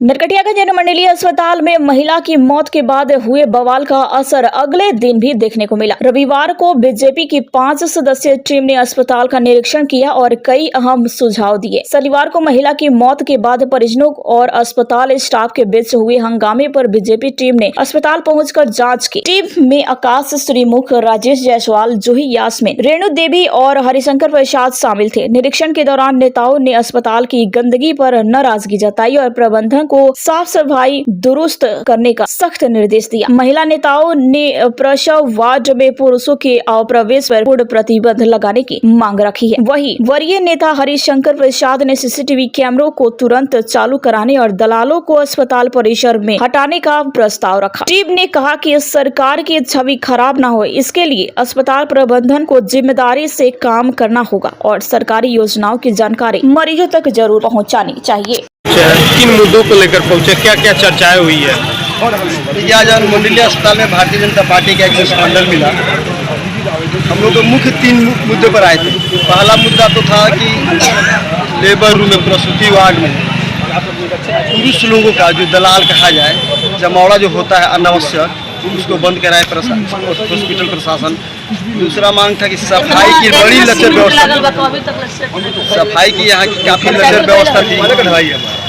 नरकटियागंज जनमंडलीय अस्पताल में महिला की मौत के बाद हुए बवाल का असर अगले दिन भी देखने को मिला। रविवार को बीजेपी की 5 सदस्यीय टीम ने अस्पताल का निरीक्षण किया और कई अहम सुझाव दिए। शनिवार को महिला की मौत के बाद परिजनों और अस्पताल स्टाफ के बीच हुए हंगामे पर बीजेपी टीम ने अस्पताल पहुंचकर जांच की। टीम में आकाश श्रीमुख, राजेश जायसवाल, जूही यास्मीन, रेणु देवी और हरिशंकर प्रसाद शामिल थे। निरीक्षण के दौरान नेताओं ने अस्पताल की गंदगी पर नाराजगी जताई और प्रबंधन को साफ सफाई दुरुस्त करने का सख्त निर्देश दिया। महिला नेताओं ने प्रसव वार्ड में पुरुषों के प्रवेश पर पूर्ण प्रतिबंध लगाने की मांग रखी है। वहीं वरीय नेता हरिशंकर प्रसाद ने सीसीटीवी कैमरों को तुरंत चालू कराने और दलालों को अस्पताल परिसर में हटाने का प्रस्ताव रखा। टीम ने कहा कि सरकार की छवि खराब न हो, इसके लिए अस्पताल प्रबंधन को जिम्मेदारी से काम करना होगा और सरकारी योजनाओं की जानकारी मरीजों तक जरूर पहुँचानी चाहिए। किन मुद्दों को लेकर पहुंचे, क्या क्या चर्चाएं हुई है? आज मंडलीय अस्पताल में भारतीय जनता पार्टी का एक शिष्टमंडल मिला। हम लोग मुख्य 3 मुद्दे पर आए थे। पहला मुद्दा तो था कि लेबर रूम में, प्रसूति वार्ड में पुरुष लोगों का जो दलाल कहा जाए, जमावड़ा जो होता है अनावश्यक, उसको बंद कराए हॉस्पिटल प्रशासन। दूसरा मांग था कि सफाई की बड़ी लचर व्यवस्था, सफाई की यहाँ की काफ़ी लचर व्यवस्था थी।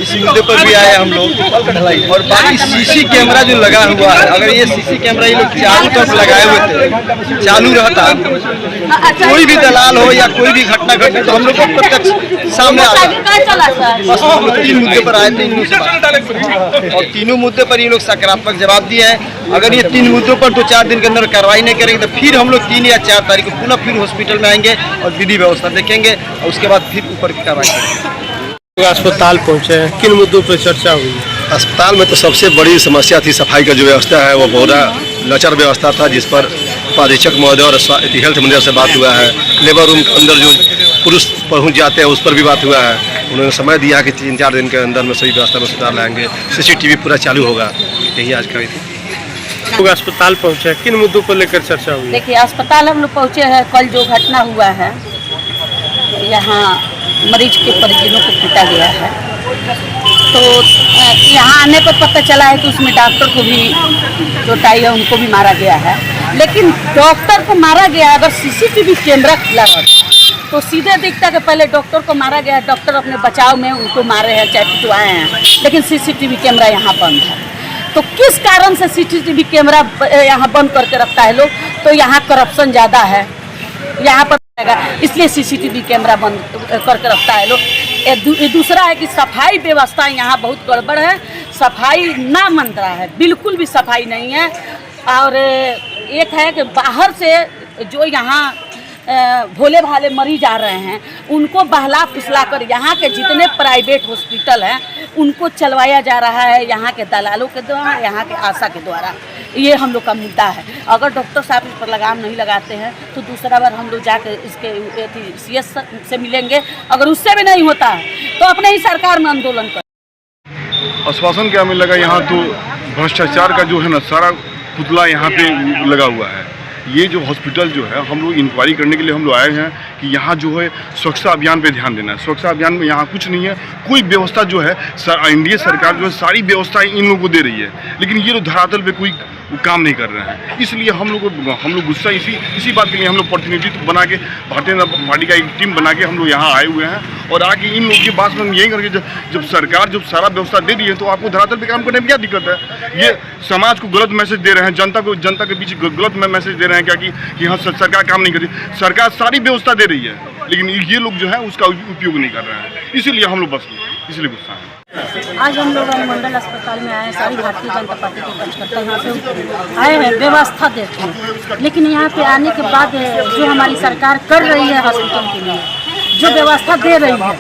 इस मुद्दे पर भी आए हम लोग। और बाकी सीसी कैमरा जो लगा हुआ है, अगर ये सीसी कैमरा ये लोग चारों तरफ लगाए हुए थे, चालू रहता, कोई भी दलाल हो या कोई भी घटना घटे तो हम लोग को प्रत्यक्ष सामने आता। बस हम लोग 3 मुद्दे पर आए थे इन लोग से, और तीनों मुद्दे पर ये लोग सकारात्मक जवाब दिए हैं। अगर ये 3 मुद्दों पर 2-4 दिन के अंदर कार्रवाई नहीं करेंगे तो फिर हम लोग 3 या 4 तारीख को पुनः फिर हॉस्पिटल में आएंगे और विधि व्यवस्था देखेंगे और उसके बाद फिर ऊपर की कार्रवाई करेंगे। अस्पताल पहुंचे, किन मुद्दों पर चर्चा हुई? अस्पताल में तो सबसे बड़ी समस्या थी सफाई का जो व्यवस्था है, वो बहुत लचर व्यवस्था था, जिस पर उपाधीक्षक महोदय और हेल्थ मैनेजर से बात हुआ है। लेबर रूम के अंदर जो पुरुष पहुंच जाते हैं उस पर भी बात हुआ है। उन्होंने समय दिया कि 3-4 दिन के अंदर में सही व्यवस्था में सुधार लाएंगे, सीसीटीवी पूरा चालू होगा। यही आज कही थी। लोग अस्पताल पहुंचे, किन मुद्दों को लेकर चर्चा हुई? देखिए, अस्पताल हम लोग पहुंचे हैं। कल जो घटना हुआ है, यहाँ मरीज के परिजनों को पीटा गया है, तो यहाँ आने पर पता चला है कि उसमें डॉक्टर को भी चोट आई है, उनको भी मारा गया है। लेकिन डॉक्टर को मारा गया, अगर सीसीटीवी कैमरा खुला होता तो सीधे दिखता कि पहले डॉक्टर को मारा गया, डॉक्टर अपने बचाव में उनको मारे हैं, चाहे पिटवाए हैं। लेकिन सीसीटीवी कैमरा यहाँ बंद है, तो किस कारण से सीसीटीवी कैमरा यहाँ बंद करके रखता है लोग? तो यहाँ करप्शन ज़्यादा है, यहाँ पर इसलिए सीसीटीवी कैमरा बंद करके रखता है लोग। दूसरा है कि सफाई व्यवस्था यहाँ बहुत गड़बड़ है, सफाई ना मन रहा है, बिल्कुल भी सफाई नहीं है। और एक है कि बाहर से जो यहाँ भोले भाले मरीज आ रहे हैं, उनको बहला फुसला कर यहाँ के जितने प्राइवेट हॉस्पिटल हैं उनको चलवाया जा रहा है, यहाँ के दलालों के द्वारा, यहाँ के आशा के द्वारा। ये हम लोग का मुद्दा है। अगर डॉक्टर साहब इस पर लगाम नहीं लगाते हैं तो दूसरा बार हम लोग जाकर इसके CS से मिलेंगे। अगर उससे भी नहीं होता है तो अपने ही सरकार में आंदोलन कर। आश्वासन क्या मिलेगा? यहाँ तो भ्रष्टाचार का जो है ना, सारा पुतला यहाँ पे लगा हुआ है। ये जो हॉस्पिटल जो है, हम लोग इंक्वायरी करने के लिए हम लोग आए हैं कि यहाँ जो है स्वच्छता अभियान पे ध्यान देना है। स्वच्छता अभियान में यहाँ कुछ नहीं है, कोई व्यवस्था जो है एनडीए सरकार जो है सारी व्यवस्थाएं इन लोगों को दे रही है, लेकिन ये लोग धरातल पे कोई काम नहीं कर रहे हैं। इसलिए हम लोग गुस्सा इसी बात के लिए हम लोग प्रतिनिधित्व बना के भारतीय जनता पार्टी का एक टीम बना के हम लोग यहाँ आए हुए हैं। और आके इन लोगों की बात में यही करके जब सरकार जब सारा व्यवस्था दे दी है तो आपको धरातल पे काम करने में क्या दिक्कत है? ये समाज को गलत मैसेज दे रहे हैं, जनता के बीच गलत मैसेज दे रहे हैं क्या कि हाँ सरकार काम नहीं कर रही। सरकार सारी व्यवस्था दे रही है, लेकिन ये लोग जो है उसका उपयोग नहीं कर रहे हैं। इसीलिए हम लोग बस इसलिए गुस्सा है। आज हम लोग मंडल अस्पताल में आए, सारी भारतीय जनता पार्टी के कार्यकर्ता यहाँ पे आए हैं व्यवस्था देखते हैं। लेकिन यहाँ पे आने के बाद जो हमारी सरकार कर रही है हॉस्पिटल के लिए, जो व्यवस्था दे रही है,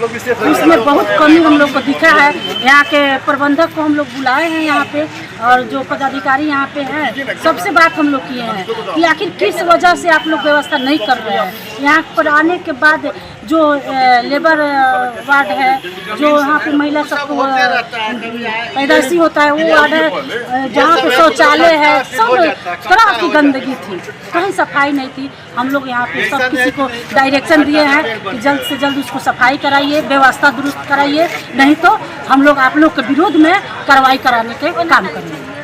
उसमें बहुत कमी हम लोग को दिखा है। यहाँ के प्रबंधक को हम लोग बुलाए हैं यहाँ पे, और जो पदाधिकारी यहाँ पे हैं सबसे बात हम लोग किए हैं कि आखिर किस वजह से आप लोग व्यवस्था नहीं कर रहे हैं। यहाँ पर आने के बाद जो लेबर वार्ड है, जो यहाँ पे महिला सबको पैदाइशी होता है वो वार्ड है, जहाँ पे शौचालय है, सब तरह की गंदगी थी, कहीं सफाई नहीं थी। हम लोग यहाँ पे सब किसी को डायरेक्शन दिए हैं कि जल्द से जल्द उसको सफाई कराइए, व्यवस्था दुरुस्त कराइए, नहीं तो हम लोग आप लोग के विरोध में कार्रवाई कराने के काम करेंगे।